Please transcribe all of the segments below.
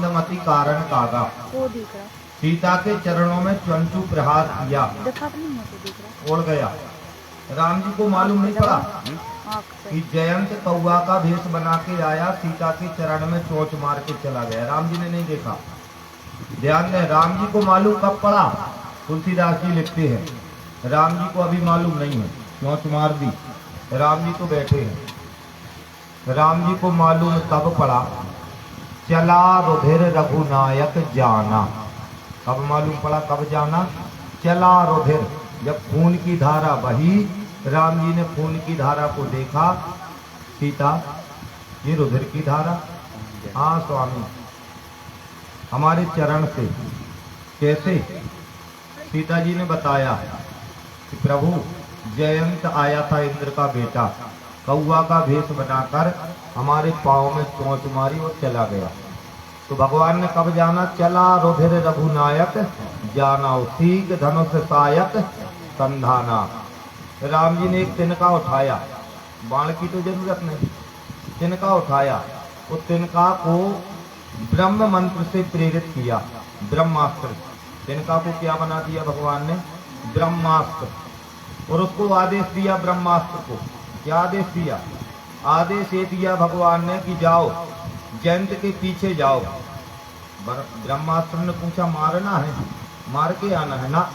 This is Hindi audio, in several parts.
मंदमति कारण कागा। वो दिख रहा, सीता के चरणों में चंचू प्रहार किया, दिखा नहीं मुझे दिख रहा। उड़ गया। राम जी को मालूम नहीं पड़ा आँख से कि जयंत कौआ का भेष बना के आया, सीता के चरण में चोंच मार के चला गया। राम जी ने नहीं देखा। ध्यान दें, राम जी को मालूम कब पड़ा? तुलसीदास जी लिखते हैं राम जी को अभी मालूम नहीं है, चोंच मार दी। राम जी तो बैठे हैं। राम जी को मालूम तब पड़ा, चला रुधिर रघुनायक जाना। कब मालूम पड़ा, कब जाना? चला रुधिर, जब खून की धारा बही, राम जी ने खून की धारा को देखा। सीता, ये रुधिर की धारा? हाँ स्वामी, हमारे चरण से। कैसे? सीता जी ने बताया कि प्रभु जयंत आया था, इंद्र का बेटा, कौआ का भेष बनाकर हमारे पाँव में चोंच मारी और चला गया। तो भगवान ने कब जाना? चला रुधिर रघुनायक जाना, सीग धनुष सायक संधाना। राम जी ने एक तिनका उठाया, बाण की तो जरूरत नहीं, तिनका उठाया। उस तिनका को ब्रह्म मंत्र से प्रेरित किया, ब्रह्मास्त्र। तिनका को क्या बना दिया भगवान ने? ब्रह्मास्त्र। और उसको आदेश दिया, ब्रह्मास्त्र को क्या आदेश दिया? आदेश ये दिया भगवान ने कि जाओ जयंत के पीछे जाओ। ब्रह्मास्त्र ने पूछा मारना है? मार के आना है ना,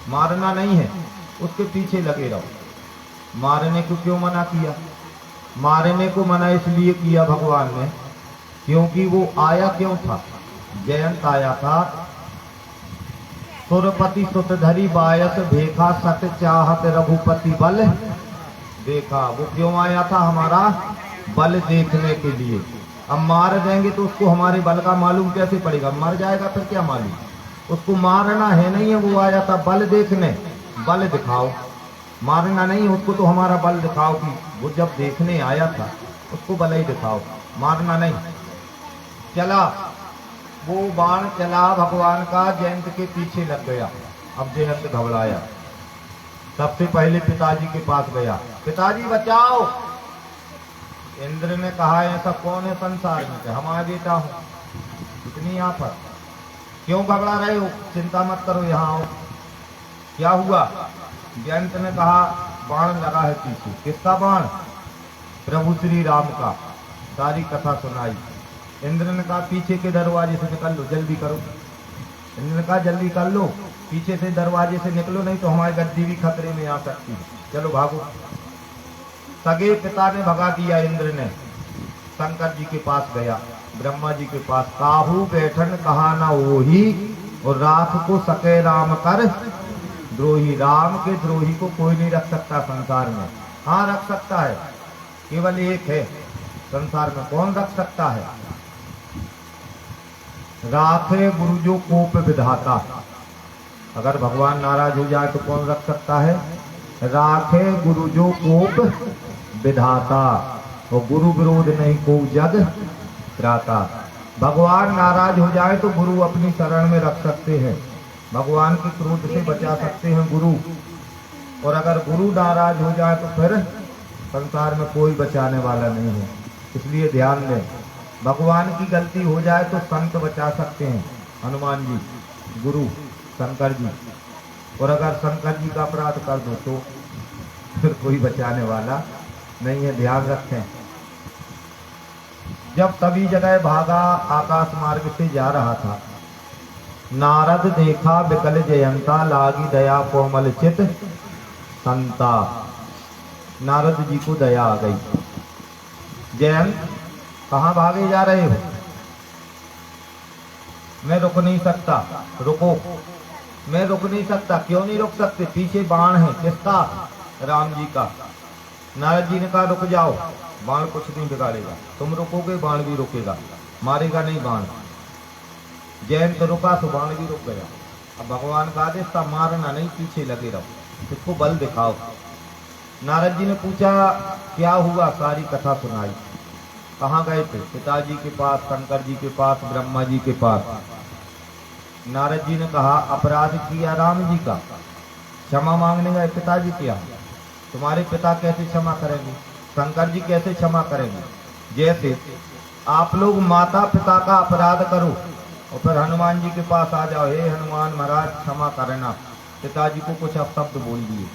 मारना नहीं है, उसके पीछे लगे रहो। मारने को क्यों मना किया? मारने को मना इसलिए किया भगवान ने क्योंकि वो आया क्यों था? जयंत आया था। सुरपति सुतधरी बायस भेखा, सत चाहत रघुपति बल देखा। वो क्यों आया था? हमारा बल देखने के लिए। अब मार देंगे तो उसको हमारे बल का मालूम कैसे पड़ेगा? मर जाएगा फिर क्या मालूम? उसको मारना है नहीं है, वो आया था बल देखने। बल दिखाओ, मारना नहीं, उसको तो हमारा बल दिखाओ कि वो जब देखने आया था उसको बल ही दिखाओ, मारना नहीं। चला, वो बाण चला भगवान का, जयंत के पीछे लग गया। अब जयंत घबराया, सबसे पहले पिताजी के पास गया, पिताजी बचाओ। इंद्र ने कहा ऐसा कौन है संसार में? हमारा बेटा हूं, इतनी यहाँ पर क्यों घबरा रहे हो? चिंता मत करो, यहाँ आओ। क्या हुआ? जयंत ने कहा बाण लगा है पीछे। किसका बाण? प्रभु श्री राम का। सारी कथा सुनाई। इंद्र ने कहा पीछे के दरवाजे से निकल लो, जल्दी करो। इंद्र ने कहा जल्दी कर लो, पीछे से दरवाजे से निकलो, नहीं तो हमारी गद्दी भी खतरे में आ सकती है। चलो भागो। सगे पिता ने भगा दिया। इंद्र ने शंकर जी के पास गया, ब्रह्मा जी के पास। काहू बैठन कहा ना ओही, और राख को सके राम कर द्रोही। राम के द्रोही को कोई नहीं रख सकता संसार में। हाँ रख सकता है, केवल एक है संसार में। कौन रख सकता है? राखे गुरु जो कोप विधाता। अगर भगवान नाराज हो जाए तो कौन रख सकता है? राखे गुरु जो कोप विधाता, और गुरु विरोध नहीं को जग त्राता। भगवान नाराज हो जाए तो गुरु अपनी शरण में रख सकते हैं, भगवान के क्रोध से बचा सकते हैं गुरु। और अगर गुरु नाराज हो जाए तो फिर संसार में कोई बचाने वाला नहीं है। इसलिए ध्यान दें, भगवान की गलती हो जाए तो संत बचा सकते हैं, हनुमान जी, गुरु, शंकर जी। और अगर शंकर जी का अपराध कर दो तो फिर कोई बचाने वाला नहीं है, ध्यान रखें। जब सभी जगह भागा, आकाश मार्ग से जा रहा था, नारद देखा विकल जयंता, लागी दया कोमल चित संता। नारद जी को दया आ गई। जयंत कहाँ भागे जा रहे हो? मैं रुक नहीं सकता। रुको, मैं रुक नहीं सकता। क्यों नहीं रुक सकते? पीछे बाण है। किसका? राम जी का। नारद जी ने कहा रुक जाओ, बाण कुछ नहीं बिगाड़ेगा। तुम रुकोगे बाण भी रुकेगा, मारेगा नहीं बाण। जयंत रुका तो बाण भी रुक गया। अब भगवान का आदेश था मारना नहीं, पीछे लगे रहो, इसको बल दिखाओ। नारद जी ने पूछा क्या हुआ? सारी कथा सुनाई। कहाँ गए थे? पिताजी के पास, शंकर जी के पास, ब्रह्मा जी के पास। नारद जी ने कहा अपराध किया राम जी का, क्षमा मांगने गए पिताजी क्या? तुम्हारे पिता कैसे क्षमा करेंगे? शंकर जी कैसे क्षमा करेंगे? जैसे आप लोग माता पिता का अपराध करो और फिर हनुमान जी के पास आ जाओ, हे हनुमान महाराज क्षमा करना, पिताजी को कुछ अपशब्द बोल दिए।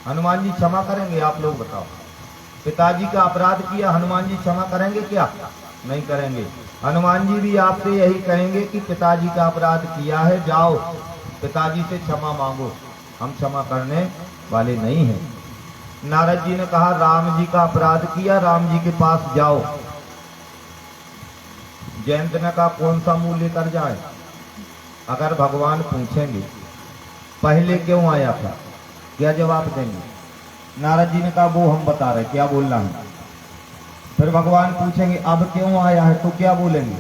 हनुमान जी क्षमा करेंगे? आप लोग बताओ। पिताजी का अपराध किया, हनुमान जी क्षमा करेंगे क्या? नहीं करेंगे। हनुमान जी भी आपसे यही कहेंगे कि पिताजी का अपराध किया है, जाओ पिताजी से क्षमा मांगो, हम क्षमा करने वाले नहीं हैं। नारद जी ने कहा राम जी का अपराध किया, राम जी के पास जाओ। जयंत ने कहा कौन सा मुंह लेकर जाए? अगर भगवान पूछेंगे पहले क्यों आया था, क्या जवाब देंगे? नारद जी ने कहा वो हम बता रहे क्या बोलना है। फिर भगवान पूछेंगे अब क्यों आया है, तो क्या बोलेंगे?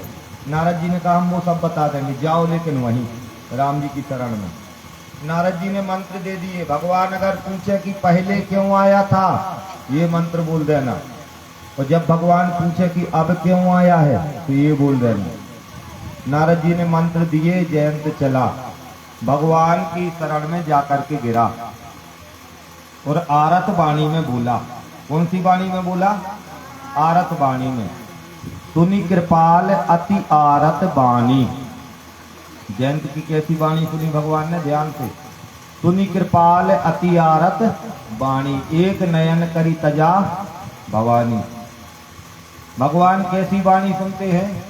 नारद जी ने कहा हम वो सब बता देंगे, जाओ लेकिन वहीं राम जी की शरण में। नारद जी ने मंत्र दे दिए, भगवान अगर पूछे कि पहले क्यों आया था, ये मंत्र बोल देना, और जब भगवान पूछे कि अब क्यों आया है, तो ये बोल देना। नारद जी ने मंत्र दिए, जयंत चला भगवान की शरण में जाकर के गिरा और आरत वाणी में बोला। कौन सी वाणी में बोला? आरत वाणी में। सुनी कृपाल अति आरत वाणी। जयंत की कैसी वाणी सुनी भगवान ने? ध्यान से। सुनी कृपाल अति आरत वाणी, एक नयन करी तजा भवानी। भगवान कैसी वाणी सुनते हैं?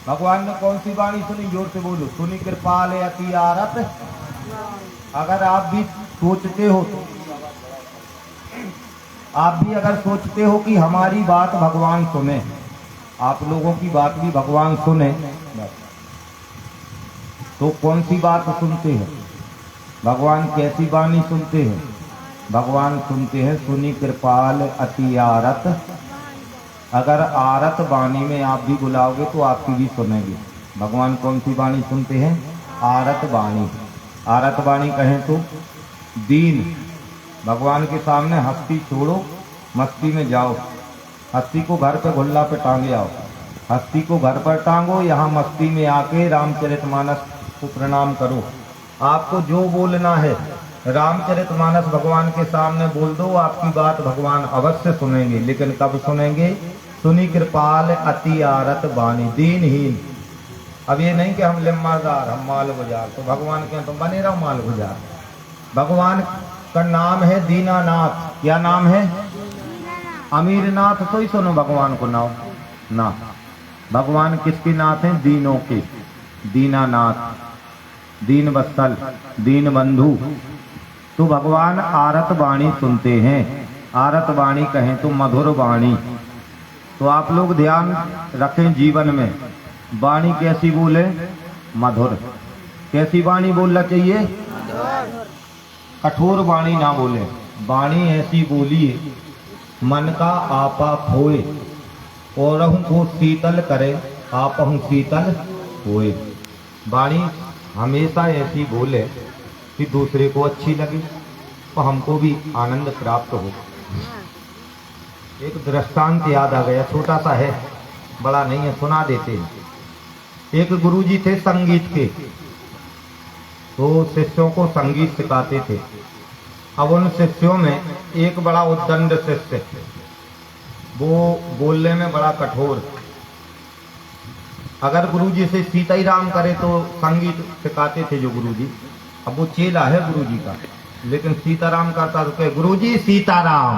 भगवान ने कौन सी वाणी सुनी? जोर से बोलो। सुनी कृपाल अति आरत। अगर आप भी सोचते हो, आप भी अगर सोचते हो कि हमारी बात भगवान सुने, आप लोगों की बात भी भगवान सुने, तो कौन सी बात सुनते हैं? भगवान कैसी वाणी सुनते हैं? भगवान सुनते हैं सुनी कृपाल अति आरत। अगर आरत वाणी में आप भी बुलाओगे तो आपकी भी सुनेंगे। भगवान कौन सी वाणी सुनते हैं? आरत वाणी। आरत वाणी कहें तो दीन। भगवान के सामने हस्ती छोड़ो, मस्ती में जाओ। हस्ती को घर पे घुल्ला पे टांगे आओ, हस्ती को घर पर टांगो, यहाँ मस्ती में आके रामचरितमानस को प्रणाम करो। आपको जो बोलना है रामचरितमानस भगवान के सामने बोल दो, आपकी बात भगवान अवश्य सुनेंगे। लेकिन कब सुनेंगे? सुनी कृपाल अति आरत वाणी, दीनहीन। अब ये नहीं कि हम लिम्मादार, हम माल गुजार, तो भगवान के तुम बने रहो माल गुजार। भगवान का नाम है दीनानाथ। क्या नाम है? अमीरनाथ तो ही सुनो भगवान को नाम ना। भगवान किसके नाथ हैं? दीनों के। दीनानाथ, दीन वत्सल, दीन बंधु। तो भगवान आरत वाणी सुनते हैं। आरत वाणी कहें तो मधुर वाणी। तो आप लोग ध्यान रखें जीवन में, वाणी कैसी बोले? मधुर। कैसी वाणी बोलना चाहिए? कठोर वाणी ना बोले। वाणी ऐसी बोलिए मन का आपा खोए, और को शीतल करे आपहु शीतल होए। वाणी हमेशा ऐसी बोले कि दूसरे को अच्छी लगे और हमको भी आनंद प्राप्त हो। एक दृष्टांत याद आ गया, छोटा सा है, बड़ा नहीं है, सुना देते हैं। एक गुरुजी थे संगीत के, तो शिष्यों को संगीत सिखाते थे। अब उन शिष्यों में एक बड़ा उद्दंड शिष्य, वो बोलने में बड़ा कठोर। अगर गुरुजी से सीताराम करे तो संगीत सिखाते थे जो गुरुजी। अब वो चेला है गुरुजी का, लेकिन सीताराम करता तो कहे गुरुजी सीताराम।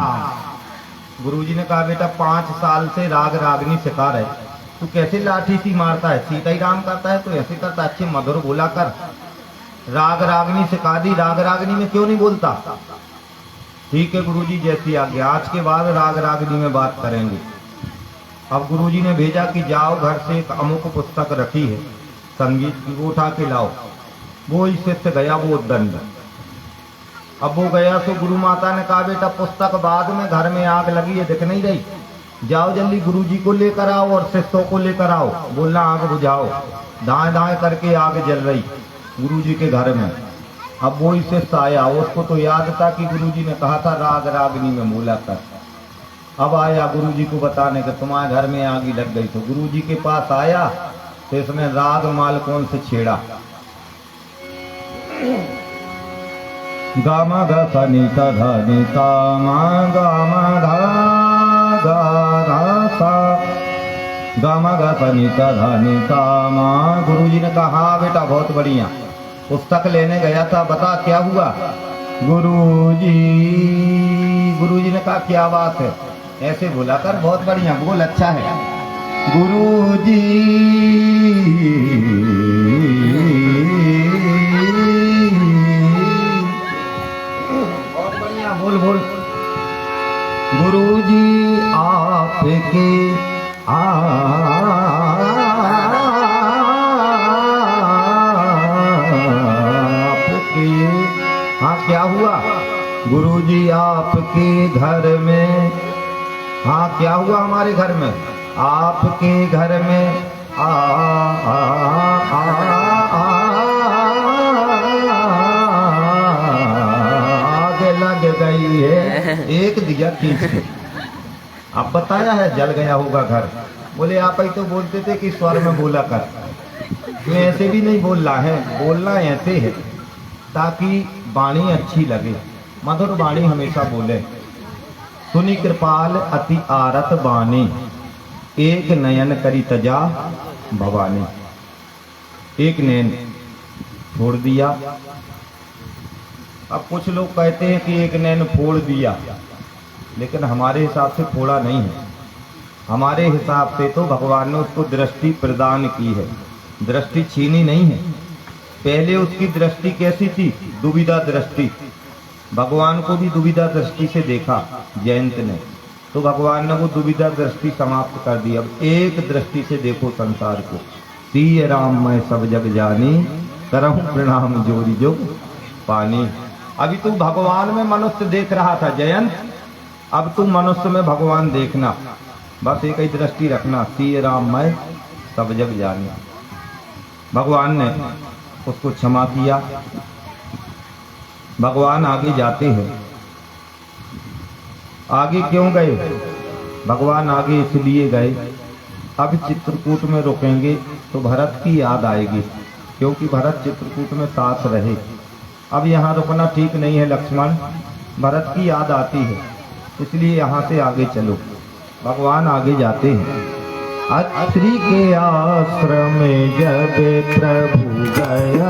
गुरुजी ने कहा बेटा 5 साल से राग रागनी सिखा रहे, तू कैसे लाठी सी मारता है? सीताराम करता है तो ऐसे करता, अच्छे मधुर बोला कर। राग रागनी सिखा दी, राग रागनी में क्यों नहीं बोलता? ठीक है गुरुजी, जैसी आज्ञा। आज के बाद राग रागनी में बात करेंगे। अब गुरुजी ने भेजा कि जाओ घर से एक अमुक पुस्तक रखी है संगीत की, वो उठा के लाओ। वो इससे गया वो उद्दंड। अब वो गया तो गुरु माता ने कहा बेटा पुस्तक बाद में, घर में आग लगी है दिख नहीं रही, जाओ जल्दी गुरुजी को लेकर आओ और शिष्यों को लेकर आओ। बोलना आग बुझाओ। दाएं दाएं करके आग जल रही गुरुजी के घर में। अब वो शिष्य आया, उसको तो याद था कि गुरुजी ने कहा था राग रागनी में बोला कर। अब आया गुरुजी को बताने के तुम्हारे घर में आग लग गई। तो गुरुजी के पास आया तो इसमें राग माल कौन से छेड़ा? गामा गा सा नी सा धा नी सा मा गामा धा गा धा सा गामा गा पनी ता धा नि सा मा। गुरुजी ने कहा हाँ बेटा बहुत बढ़िया। पुस्तक लेने गया था, बता क्या हुआ? गुरुजी ने कहा क्या बात है? ऐसे बोला कर, बहुत बढ़िया बोल, अच्छा है। गुरुजी बहुत बढ़िया बोल बोल। गुरुजी आपके हाँ क्या हुआ? गुरुजी आपके घर में, हाँ क्या हुआ हमारे घर में? आपके घर में आग लग गई है। एक दिया खींच के। अब बताया है जल गया होगा घर। बोले आप ही तो बोलते थे कि स्वर में बोला कर। मैं ऐसे भी नहीं बोल रहा है, बोलना ऐसे है ताकि वाणी अच्छी लगे, मधुर वाणी हमेशा बोले। सुनी कृपाल अति आरत बानी, एक नयन करी तजा भवानी। एक नयन छोड़ दिया। अब कुछ लोग कहते हैं कि एक नैन फोड़ दिया, लेकिन हमारे हिसाब से फोड़ा नहीं है। हमारे हिसाब से तो भगवान ने उसको दृष्टि प्रदान की है, दृष्टि छीनी नहीं है। पहले उसकी दृष्टि कैसी थी? दुविधा दृष्टि। भगवान को भी दुविधा दृष्टि से देखा जयंत ने, तो भगवान ने वो दुविधा दृष्टि समाप्त कर दी। अब एक दृष्टि से देखो संसार को। सिय राम मैं सब जग जानी, करहूं प्रणाम जोरी जोग पानी। अभी तू भगवान में मनुष्य देख रहा था जयंत, अब तू मनुष्य में भगवान देखना। बस एक ही दृष्टि रखना, सिय राम मैं सब जग जानी। भगवान ने उसको क्षमा किया। भगवान आगे जाते हैं। आगे क्यों गए भगवान? आगे इसलिए गए, अब चित्रकूट में रुकेंगे तो भरत की याद आएगी, क्योंकि भरत चित्रकूट में साथ रहे। अब यहाँ रुकना ठीक नहीं है लक्ष्मण, भरत की याद आती है, इसलिए यहाँ से आगे चलो। भगवान आगे जाते हैं। अत्रि के आश्रम में जब प्रभु गया,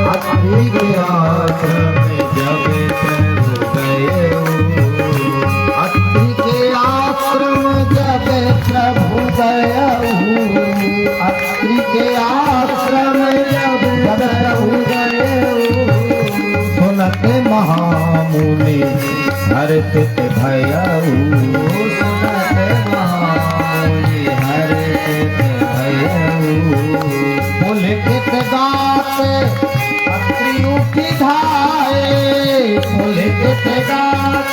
अत्रि के आश्रम में जब प्रभु गए, अत्रि के आश्रम जब प्रभु गया, अत्रि के आश्रम जब प्रभु गए, सुनत महामुनि हर्षित भयउ, सुनत महामुनि हर्षित भयउ। पुलकित गात अत्रि उठि धाये, पुलकित गात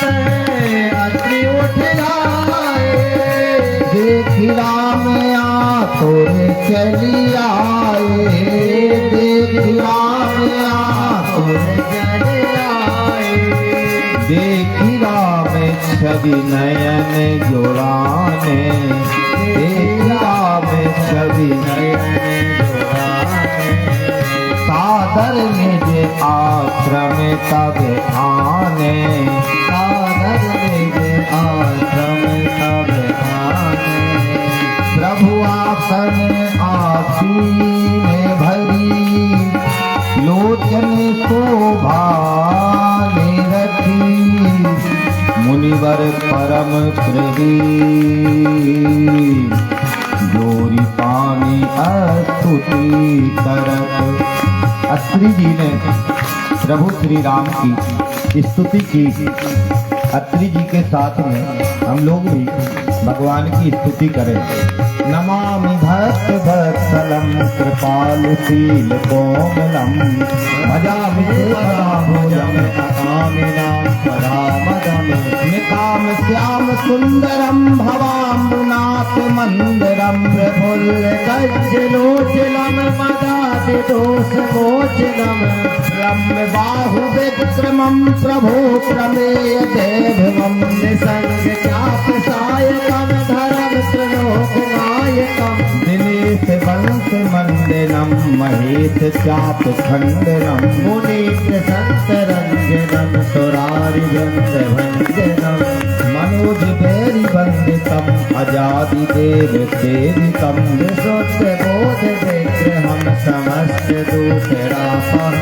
अत्रि उठि धाये। देखि राम आतुर चली आए, देखि राम आतुर चली आए। देखि राम छवि नयन जोड़ाने, देखि राम छवि नयन जोड़ाने। सादर निज आश्रम तब आने, सादर निज आश्रम तब आने। प्रभु आसन आसीन भरी, लोचन शोभा रखी। मुनिवर परम श्री जोरी पानी स्तुति करत। अत्रि जी ने प्रभु श्री राम की स्तुति की। अत्रि जी के साथ में हम लोग भी भगवान की स्तुति करें। नमामि भक्त वत्सलं कृपालुशील कोमलं, भजामि भुजं अकामिनां परामदं। निकाम श्याम सुंदरं भवाम्बुनाथ मंदिरं, प्रफुल्लकज्जलोचनं मदादिदोषमोचनं। रम्य बाहु विक्रमं प्रभो प्रमेय देवं, निसंग चापसायकं धरम त्रिलोकनायकं। दिनेश वंश मंदिरं महेश चाप खंडनं, मुनीश संत रंजनं सुरारि भंजनं। अनुज बैरी वंदितम आजादी देव सेवितम विशुद्ध बोध विग्रहम समस्त दूसरापहम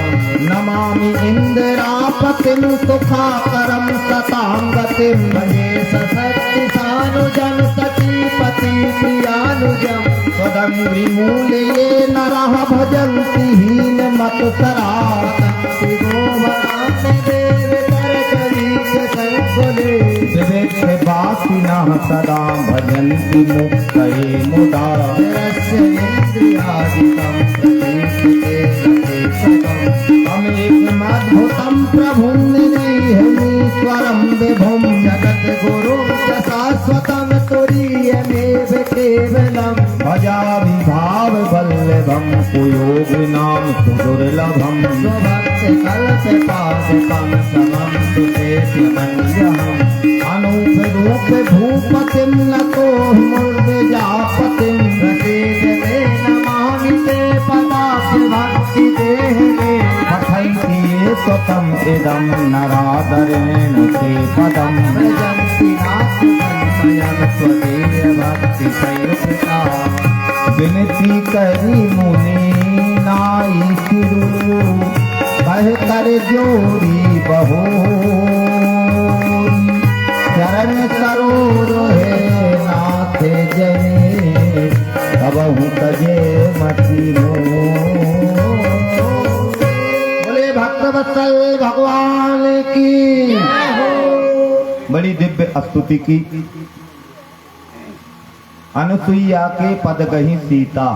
नमामि इंदिरापतिम सुखाकरम सतांगतिम भजे सशक्ति सानुजम सतीपति प्रियानुजम स्वदंग्रि मूले नरः भजन्ति हीन मत सरासन्ति गोवरान् देव करकरीक सर्वले विवेक वासिनः सदा भजन्ति मुक्तये मुदा निरस्य इन्द्रियादिकं प्रतीक्षते सतीक्षतम् तमेकमद्भुतं प्रभुं निरीहमीश्वरं विभुं जगद्गुरुं च शाश्वतं तुरीयमेव केवलं भजामि भाववल्लभं कुयोगिनां सुदुर्लभं स्वभक्तकल्पपादपं समं सुचेत्यमन्यहम् अनूपरूप भूपतिं नतो मुर्विजापतिं प्रसीद मे नमामि ते पदाब्ज भक्ति देह मे पठन्ति ये स्वतम् इदं नरादरेण ते पदं व्रजन्ति नास्ति संशयं त्वदीय भक्ति संयुक्ता विनती करी मुनि नाई सिरु कह कर जोरी बहोरी चरण सरोर है नाथ जने कबहु तजे मति बोले भक्तवत्सल भगवान की बड़ी दिव्य स्तुति की। अनुसुईया के पद गही सीता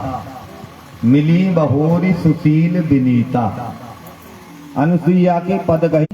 मिली बहोरी सुशील विनीता। अनुसुईया के पद गही